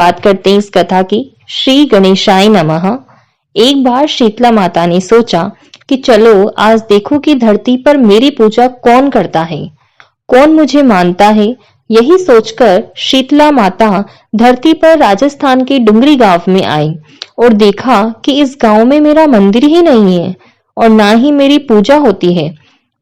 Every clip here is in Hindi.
बात करते हैं इस कथा की। श्री गणेशाय नमः। एक बार शीतला माता ने सोचा कि चलो आज देखो कि धरती पर मेरी पूजा कौन करता है, कौन मुझे मानता है। यही सोचकर शीतला माता धरती पर राजस्थान के डुंगरी गांव में आई और देखा कि इस गांव में मेरा मंदिर ही नहीं है और ना ही मेरी पूजा होती है।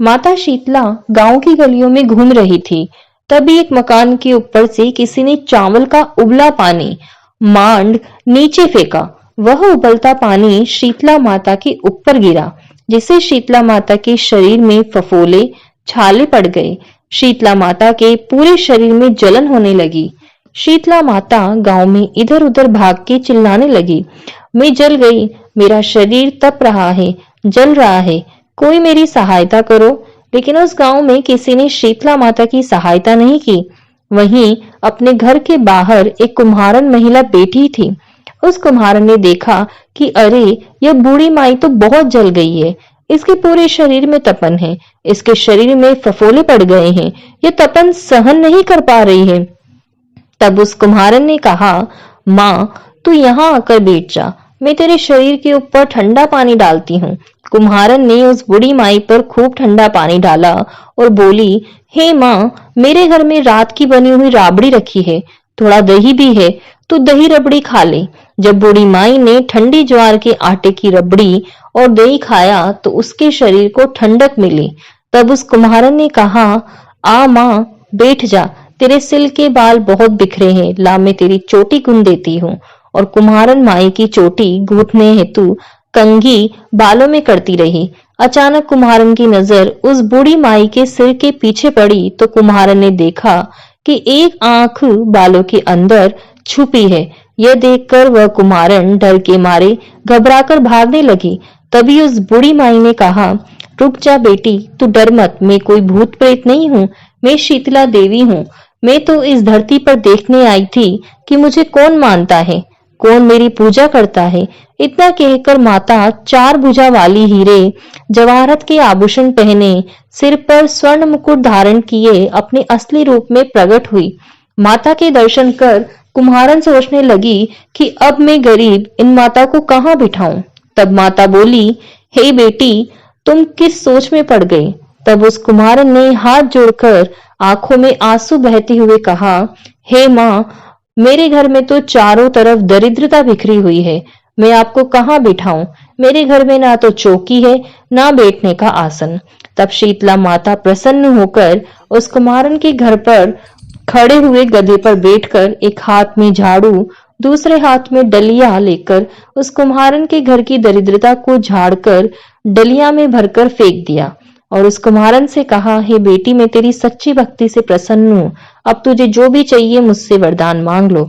माता शीतला गांव की गलियों में घूम रही थी। तभी एक मकान के ऊपर से किसी ने चावल का उबला पानी मांड नीचे फेंका। वह उबलता पानी शीतला माता के ऊपर गिरा, जिससे शीतला माता के शरीर में फफोले छाले पड़ गए। शीतला माता के पूरे शरीर में जलन होने लगी। शीतला माता गांव में इधर उधर भाग के चिल्लाने लगी, मैं जल गई, मेरा शरीर तप रहा है, जल रहा है, कोई मेरी सहायता करो। लेकिन उस गांव में किसी ने शीतला माता की सहायता नहीं की। वहीं अपने घर के बाहर एक कुम्हारन महिला बैठी थी। उस कुम्हारन ने देखा कि अरे, यह बूढ़ी माई तो बहुत जल गई है, इसके पूरे शरीर में तपन है, इसके शरीर में फफोले पड़ गए हैं, यह तपन सहन नहीं कर पा रही है। तब उस कुम्हारन ने कहा, माँ तू यहाँ आकर बैठ जा, मैं तेरे शरीर के ऊपर ठंडा पानी डालती हूँ। कुम्हारन ने उस बूढ़ी माई पर खूब ठंडा पानी डाला और बोली, हे माँ, मेरे घर में रात की बनी हुई राबड़ी रखी है, थोड़ा दही भी है, तू दही रबड़ी खा ले। जब बूढ़ी माई ने ठंडी ज्वार के आटे की रबड़ी और दही खाया तो उसके शरीर को ठंडक मिली। तब उस कुम्हारन ने कहा, आ माँ बैठ जा, तेरे सिल के बाल बहुत बिखरे हैं, ला मैं तेरी चोटी गुन देती हूँ। और कुम्हारन माई की चोटी गूंथने हेतु कंघी बालों में करती रही। अचानक कुम्हारन की नजर उस बूढ़ी माई के सिर के पीछे पड़ी तो कुम्हारन ने देखा कि एक आंख बालों के अंदर छुपी है। यह देखकर वह कुम्हारन डर के मारे घबराकर भागने लगी। तभी उस बूढ़ी माई ने कहा, रुक जा बेटी, तू डर मत, मैं कोई भूत प्रेत नहीं हूँ, मैं शीतला देवी हूँ। मैं तो इस धरती पर देखने आई थी कि मुझे कौन मानता है, कौन मेरी पूजा करता है। इतना कहकर माता 4 भुजा वाली हीरे जवाहरत के आभूषण पहने, सिर पर स्वर्ण मुकुट धारण किए अपने असली रूप में प्रकट हुई। माता के दर्शन कर कुम्हारन सोचने लगी कि अब मैं गरीब इन माता को कहाँ बिठाऊं। तब माता बोली, हे बेटी, तुम किस सोच में पड़ गई। तब उस कुम्हारन ने हाथ जोड़कर आंखों में आंसू बहते हुए कहा, हे माँ, मेरे घर में तो चारों तरफ दरिद्रता बिखरी हुई है, मैं आपको कहाँ बिठाऊं। मेरे घर में ना तो चौकी है, ना बैठने का आसन। तब शीतला माता प्रसन्न होकर उस कुम्हारन के घर पर खड़े हुए गधे पर बैठकर एक हाथ में झाड़ू, दूसरे हाथ में डलिया लेकर उस कुम्हारन के घर की दरिद्रता को झाड़कर डलिया में भरकर फेंक दिया और उस कुम्हारन से कहा, हे बेटी, मैं तेरी सच्ची भक्ति से प्रसन्न हूँ, अब तुझे जो भी चाहिए मुझसे वरदान मांग लो।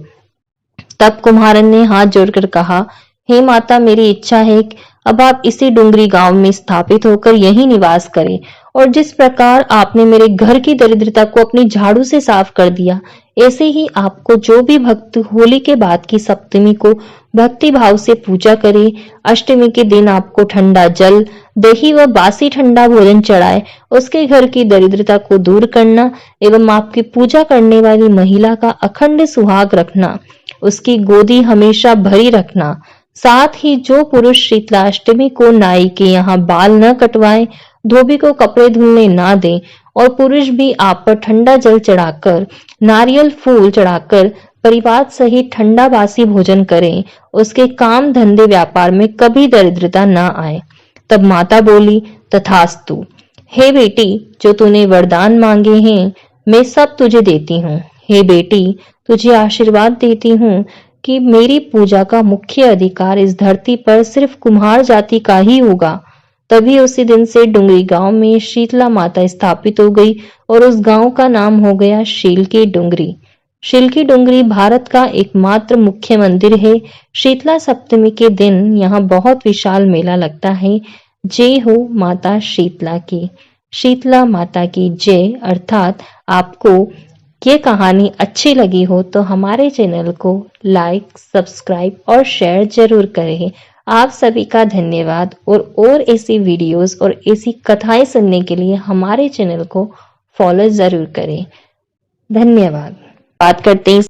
तब कुम्हारन ने हाथ जोड़कर कहा, हे माता, मेरी इच्छा है कि अब आप इसी डुंगरी गांव में स्थापित होकर यहीं निवास करें और जिस प्रकार आपने मेरे घर की दरिद्रता को अपनी झाड़ू से साफ कर दिया, ऐसे ही आपको जो भी भक्त होली के बाद की सप्तमी को भक्ति भाव से पूजा करे, अष्टमी के दिन आपको ठंडा जल, दही व बासी ठंडा भोजन चढ़ाए, उसके घर की दरिद्रता को दूर करना एवं आपकी पूजा करने वाली महिला का अखंड सुहाग रखना, उसकी गोदी हमेशा भरी रखना। साथ ही जो पुरुष शीतलाष्टमी को नाई के यहाँ बाल न कटवाए, धोबी को कपड़े धुलने ना दे और पुरुष भी आप पर ठंडा जल चढ़ाकर, नारियल फूल चढ़ाकर परिवार सहित ठंडा बासी भोजन करें, उसके काम धंधे व्यापार में कभी दरिद्रता ना आए। तब माता बोली, तथास्तु। हे बेटी, जो तूने वरदान मांगे हैं मैं सब तुझे देती हूँ। हे बेटी, तुझे आशीर्वाद देती हूँ कि मेरी पूजा का मुख्य अधिकार इस धरती पर सिर्फ कुम्हार जाति का ही होगा। तभी उसी दिन से डुंगरी गांव में शीतला माता स्थापित हो गई और उस गांव का नाम हो गया शीलकी डुंगरी। शीलकी डुंगरी भारत का एकमात्र मुख्य मंदिर है। शीतला सप्तमी के दिन यहाँ बहुत विशाल मेला लगता है। जय हो माता शीतला की। शीतला माता की जय। अर्थात आपको ये कहानी अच्छी लगी हो तो हमारे चैनल को लाइक, सब्सक्राइब और शेयर जरूर करें। आप सभी का धन्यवाद और ऐसी वीडियोस और ऐसी कथाएं सुनने के लिए हमारे चैनल को फॉलो जरूर करें। धन्यवाद। बात करते हैं